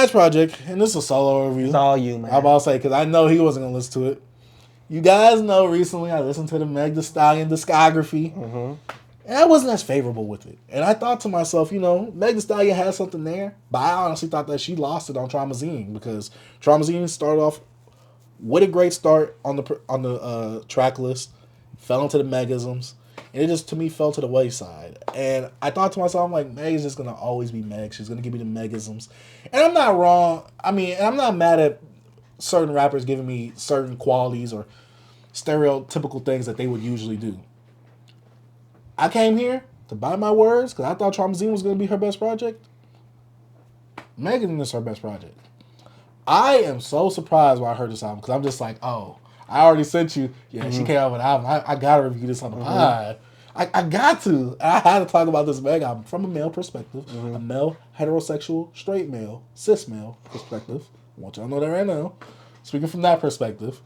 Meg's project, and this is a solo review. It's all you, man. I'm about to say, because I know he wasn't going to listen to it. You guys know recently I listened to the Meg Thee Stallion discography. And I wasn't as favorable with it. And I thought to myself, Meg Thee Stallion had something there. But I honestly thought that she lost it on Traumazine. Because Traumazine started off with a great start on the track list. Fell into the Megisms. And it just, to me, fell to the wayside. And I thought to myself, I'm like, Meg is just going to always be Meg. She's going to give me the Megisms. And I'm not wrong. I mean, and I'm not mad at certain rappers giving me certain qualities or stereotypical things that they would usually do. I came here to buy my words because I thought Traumazine was going to be her best project. Megan is her best project. I am so surprised when I heard this album because I'm just like, oh, I already sent you. Yeah, she came out with an album. I got to review this on the pod. I got to. I had to talk about this Meg album from a male perspective, a male, heterosexual, straight male, cis male perspective. I want y'all to know that right now. Speaking from that perspective,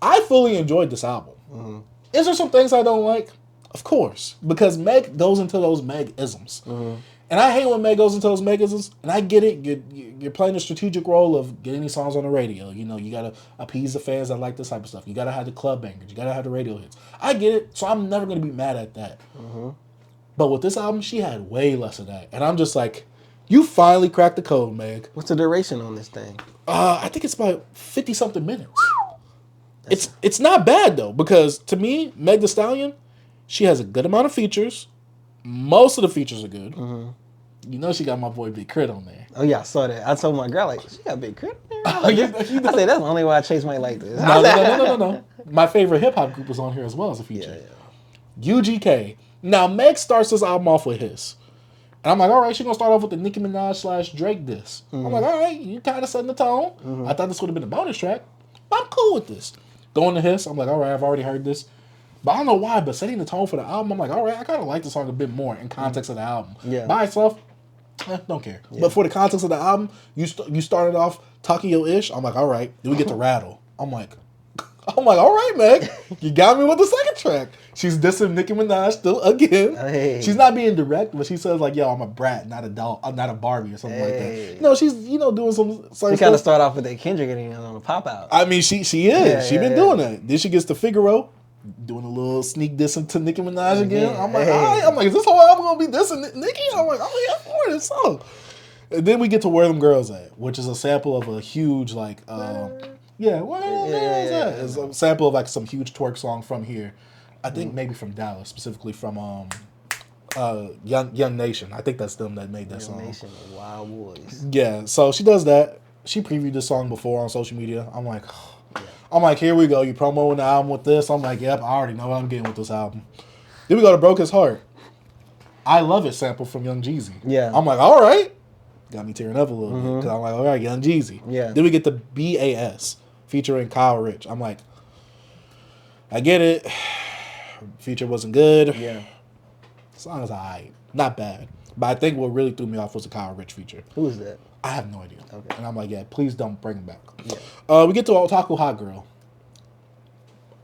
I fully enjoyed this album. Is there some things I don't like? Of course, because Meg goes into those Meg-isms. And I hate when Meg goes into those Meg-isms, and I get it. You're playing the strategic role of getting these songs on the radio. You got to appease the fans that like this type of stuff. You got to have the club bangers. You got to have the radio hits. I get it, so I'm never going to be mad at that. But with this album, she had way less of that. And I'm just like, you finally cracked the code, Meg. What's the duration on this thing? I think it's about 50-something minutes. It's not bad, though, because to me, Meg Thee Stallion, she has a good amount of features. Most of the features are good. She got my boy Big Crit on there. Oh, yeah, I saw that. I told my girl, like, she got Big Crit on there. I said, that's the only way Chase might like this. No. My favorite hip-hop group was on here as well as a feature. UGK. Now, Meg starts this album off with Hiss. And I'm like, all right, she's going to start off with the Nicki Minaj / Drake diss. I'm like, all right, you kind of setting the tone. I thought this would have been a bonus track. But I'm cool with this. Going to Hiss, I'm like, all right, I've already heard this. But I don't know why, but setting the tone for the album, I'm like, all right, I kind of like the song a bit more in context of the album. By itself, don't care. But for the context of the album, you started off talking your ish. I'm like, all right. Then we get to Rattle. I'm like, all right, Meg. You got me with the second track. She's dissing Nicki Minaj still again. Hey. She's not being direct, but she says like, yo, I'm a brat, not a doll, I'm not a Barbie or something like that. She's doing some. She kind of start off with that Kendrick getting on the pop out. I mean, she is. She been doing that. Then she gets to Figaro. Doing a little sneak dissing to Nicki Minaj again. I'm like, all right. I'm like, is this how I'm going to be dissing Nicki? I'm like, oh, yeah, for this song. And then we get to Where Them Girls At, which is a sample of a huge, like, Where Them Girls At? It's a sample of, like, some huge twerk song from here. I think maybe from Dallas, specifically from Young Nation. I think that's them that made that song. Young Nation, the Wild Boys. Yeah, so she does that. She previewed this song before on social media. I'm like, here we go. You promoting the album with this? I'm like, yep, I already know what I'm getting with this album. Then we go to Broke His Heart. I Love It sample from Young Jeezy. Yeah. I'm like, all right. Got me tearing up a little bit. Because I'm like, all right, Young Jeezy. Yeah. Then we get the BAS featuring Kyle Rich. I'm like, I get it. Feature wasn't good. Yeah. The song is all right. Not bad. But I think what really threw me off was the Kyle Rich feature. Who is that? I have no idea. Okay. And I'm like, yeah, please don't bring him back. Yeah. We get to Otaku Hot Girl.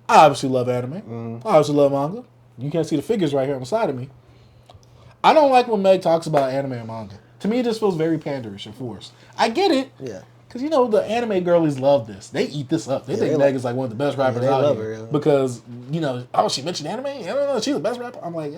I obviously love anime. I obviously love manga. You can't see the figures right here on the side of me. I don't like when Meg talks about anime and manga. To me, it just feels very panderish and forced. I get it. Yeah. Because, the anime girlies love this. They eat this up. They think Meg is like one of the best rappers out here. Her, because, she mentioned anime? I don't know. She's the best rapper. I'm like,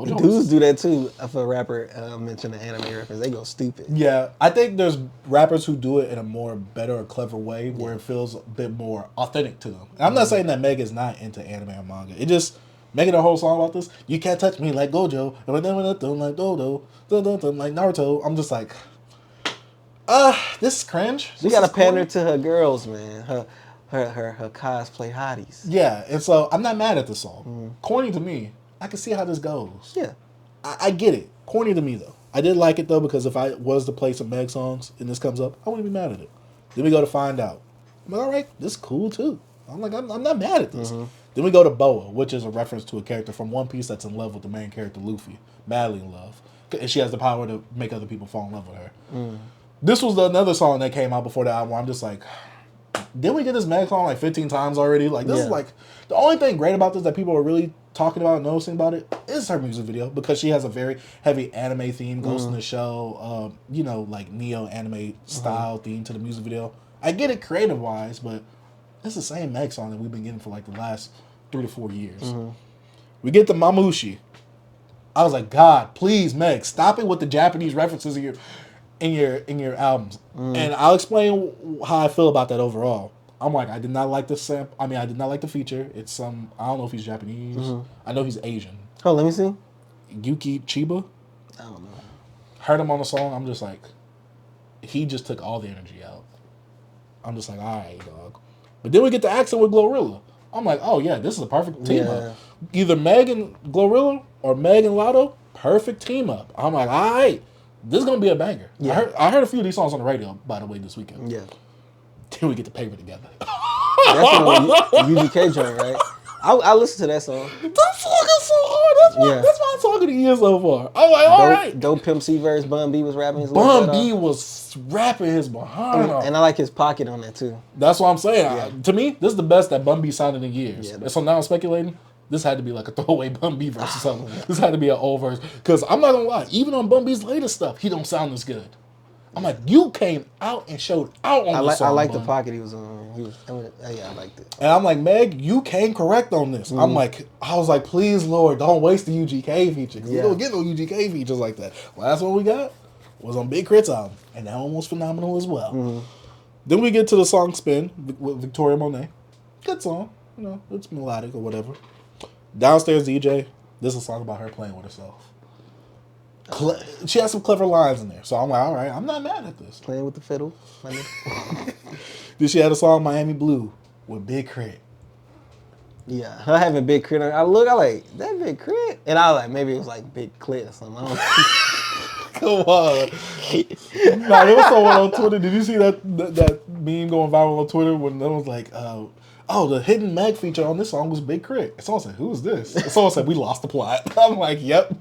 dudes do that too. If a rapper mention an anime reference, they go stupid. Yeah, I think there's rappers who do it in a more better or clever way where it feels a bit more authentic to them. And I'm not saying that Meg is not into anime or manga. It just making a whole song about this. You can't touch me like Gojo, like Dodo, like Naruto. I'm just like, this is cringe. She got to pander to her girls, man. Her cosplay hotties. Yeah, and so I'm not mad at the song. Corny to me. I can see how this goes. Yeah. I get it. Corny to me, though. I did like it, though, because if I was to play some Meg songs and this comes up, I wouldn't be mad at it. Then we go to Find Out. I'm like, all right, this is cool, too. I'm like, I'm not mad at this. Then we go to Boa, which is a reference to a character from One Piece that's in love with the main character, Luffy. Madly in love. And she has the power to make other people fall in love with her. This was another song that came out before the album where I'm just like, didn't we get this Meg song like 15 times already? Like, this is like, the only thing great about this that people are really talking about, noticing about it, is her music video because she has a very heavy anime theme, Ghost in the Shell, like neo anime style theme to the music video. I get it creative wise, but it's the same Meg song that we've been getting for like the last 3 to 4 years. We get the Mamushi. I was like, God, please, Meg, stop it with the Japanese references in your albums. And I'll explain how I feel about that overall. I'm like, I did not like the sample. I mean, I did not like the feature. It's some, I don't know if he's Japanese. I know he's Asian. Oh, let me see. Yuki Chiba. I don't know. Heard him on the song. I'm just like, he just took all the energy out. I'm just like, all right, dog. But then we get the accent with Glorilla. I'm like, oh yeah, this is a perfect team up. Either Meg and Glorilla or Meg and Lotto, perfect team up. I'm like, all right, this is gonna be a banger. Yeah. I heard a few of these songs on the radio, by the way, this weekend. Yeah. Then we get the paper together. That's the UGK joint, right? I listened to that song. That song is so hard. That's why I'm talking to you so far. I'm like, all right. Dope Pimp C verse, Bun B was rapping his Bun B was rapping his behind off. And I like his pocket on that too. That's what I'm saying. To me, this is the best that Bun B sounded in years. Yeah. So now I'm speculating. This had to be like a throwaway Bun B verse or something. This had to be an old verse. Because I'm not going to lie, even on Bun B's latest stuff, he don't sound as good. I'm like, you came out and showed out on this song. I like the pocket he was on. I liked it. And I'm like, Meg, you came correct on this. I was like, please, Lord, don't waste the UGK feature. Because we don't get no UGK features like that. Last one we got was on Big Crit's album. And that one was phenomenal as well. Then we get to the song Spin with Victoria Monet. Good song. It's melodic or whatever. Downstairs DJ, this is a song about her playing with herself. She has some clever lines in there. So I'm like, all right, I'm not mad at this. Playing with the fiddle. Then she had a song Miami Blue with Big Crit. Yeah, her having Big Crit. I like, that Big Crit? And I was like, maybe it was like Big Clit or something. I don't know. Come on. Nah, there was someone on Twitter. Did you see that meme going viral on Twitter when it was like, the hidden Meg feature on this song was Big Crit. And someone said, who's this? And someone said, we lost the plot. I'm like, yep.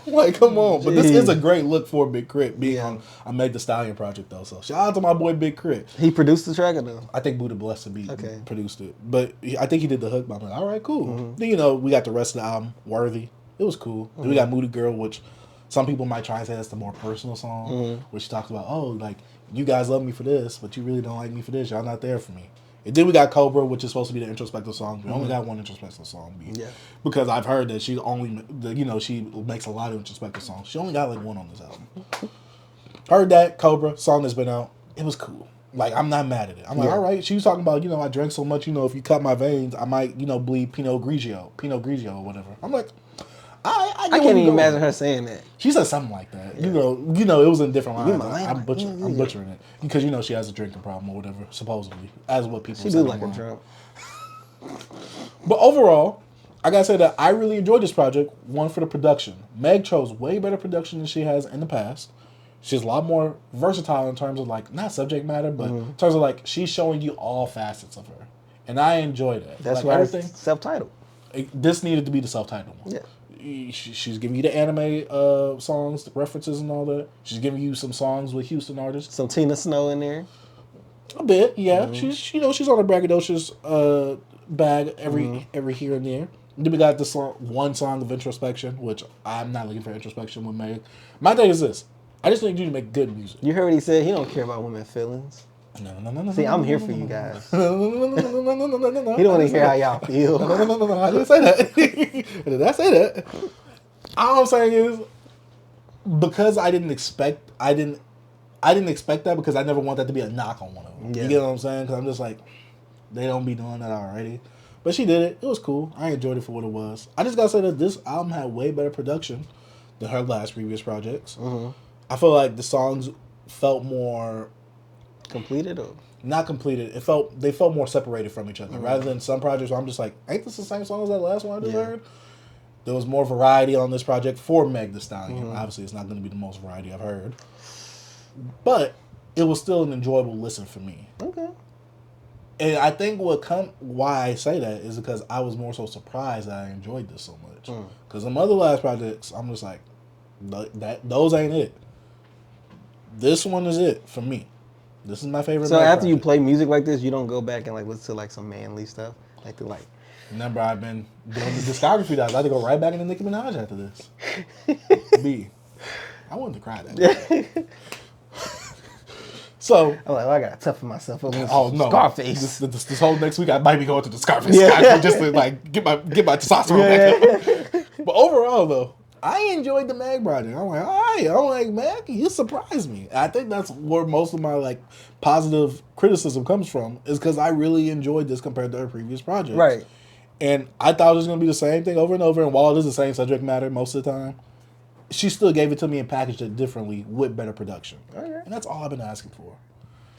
I'm like, come on. But this is a great look for Big Crit being on a Meg Thee Stallion project, though. So shout out to my boy Big Crit. He produced the track or no? I think Buddha Blessed Beat produced it. But I think he did the hook. But I'm like, all right, cool. Then, we got the rest of the album, Worthy. It was cool. Then we got Moody Girl, which some people might try and say that's the more personal song, which she talks about, you guys love me for this, but you really don't like me for this. Y'all not there for me. And then we got Cobra, which is supposed to be the introspective song. We only got one introspective song. Because I've heard that she only, she makes a lot of introspective songs. She only got like one on this album. Heard that, Cobra, song that's been out. It was cool. Like, I'm not mad at it. I'm like, all right. She was talking about, I drank so much, if you cut my veins, I might, bleed Pinot Grigio or whatever. I'm like, I can't even imagine her saying that. She said something like that. Yeah. It was in different lines. I'm butchering it because she has a drinking problem or whatever, supposedly, as what people. She do like a drunk. But overall, I gotta say that I really enjoyed this project. One, for the production. Meg chose way better production than she has in the past. She's a lot more versatile in terms of not subject matter, but in terms of she's showing you all facets of her, and I enjoy that. That's why everything self-titled. This needed to be the self-titled one. Yeah. She's giving you the anime songs, the references and all that. She's giving you some songs with Houston artists. Some Tina Snow in there. A bit, yeah. She's she's on a braggadocious bag every here and there. Then we got this one song of introspection, which I'm not looking for introspection with Meg. My thing is this: I just need you to make good music. You heard what he said? He don't care about women's feelings. No. See, I'm here for you guys. No. He don't want to hear how y'all feel. No. I didn't say that. Did I say that? All I'm saying is, because I didn't expect that because I never want that to be a knock on one of them. Yeah. You get what I'm saying? Because I'm just like, they don't be doing that already. But she did it. It was cool. I enjoyed it for what it was. I just gotta say that this album had way better production than her last previous projects. I feel like the songs felt more completed or not completed. They felt more separated from each other rather than some projects where I'm just like, ain't this the same song as that last one I just heard? There was more variety on this project for Meg Thee Stallion. Obviously, it's not going to be the most variety I've heard, but it was still an enjoyable listen for me. Okay. And I think why I say that is because I was more so surprised that I enjoyed this so much. Because some other last projects, I'm just like, those ain't it. This one is it for me. This is my favorite. So after you play music like this, you don't go back and listen to some manly stuff, Remember, I've been doing the discography that I got to go right back into Nicki Minaj after this. B. I wanted to cry that day. So I'm like, well, I gotta toughen myself up. oh no, Scarface. This whole next week I might be going to the Scarface just to like get my testosterone back up. But overall though, I enjoyed the Meg project. I'm like, all right, I'm like, Meg, you surprised me. I think that's where most of my like positive criticism comes from, is because I really enjoyed this compared to her previous projects. Right. And I thought it was gonna be the same thing over and over. And while it is the same subject matter most of the time, she still gave it to me and packaged it differently with better production. Okay. And that's all I've been asking for.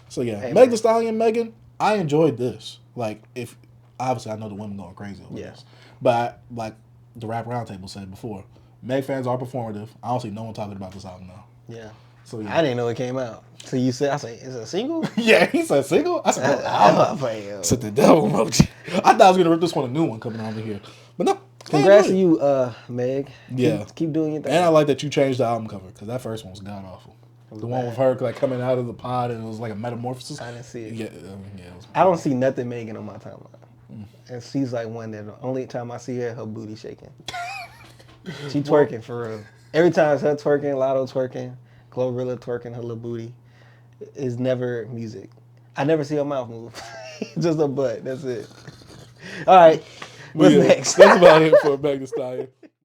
So yeah, Hey, Megan Thee Stallion, Megan, I enjoyed this. Like, if obviously I know the women going crazy over this, but like the Rap Roundtable said before, Meg fans are performative. I don't see no one talking about this album now. Yeah. So yeah, I didn't know it came out. So you said, I said, is it a single? yeah, he said single. I said, I said the devil emoji. I thought I was gonna rip this one a new one coming over here, but no. Congrats to you, Meg. Yeah. Keep doing your thing. And I like that you changed the album cover, because that first one was god awful. The one with her like coming out of the pod and it was like a metamorphosis. I didn't see it. Yeah, it was, I don't see nothing Megan on my timeline. And she's like one that the only time I see her booty shaking. She twerking for real. Every time it's her twerking, Lotto twerking, Glorilla twerking her little booty. It's never music. I never see her mouth move. Just a butt. That's it. All right. What's next? That's about it for Megan Thee Stallion.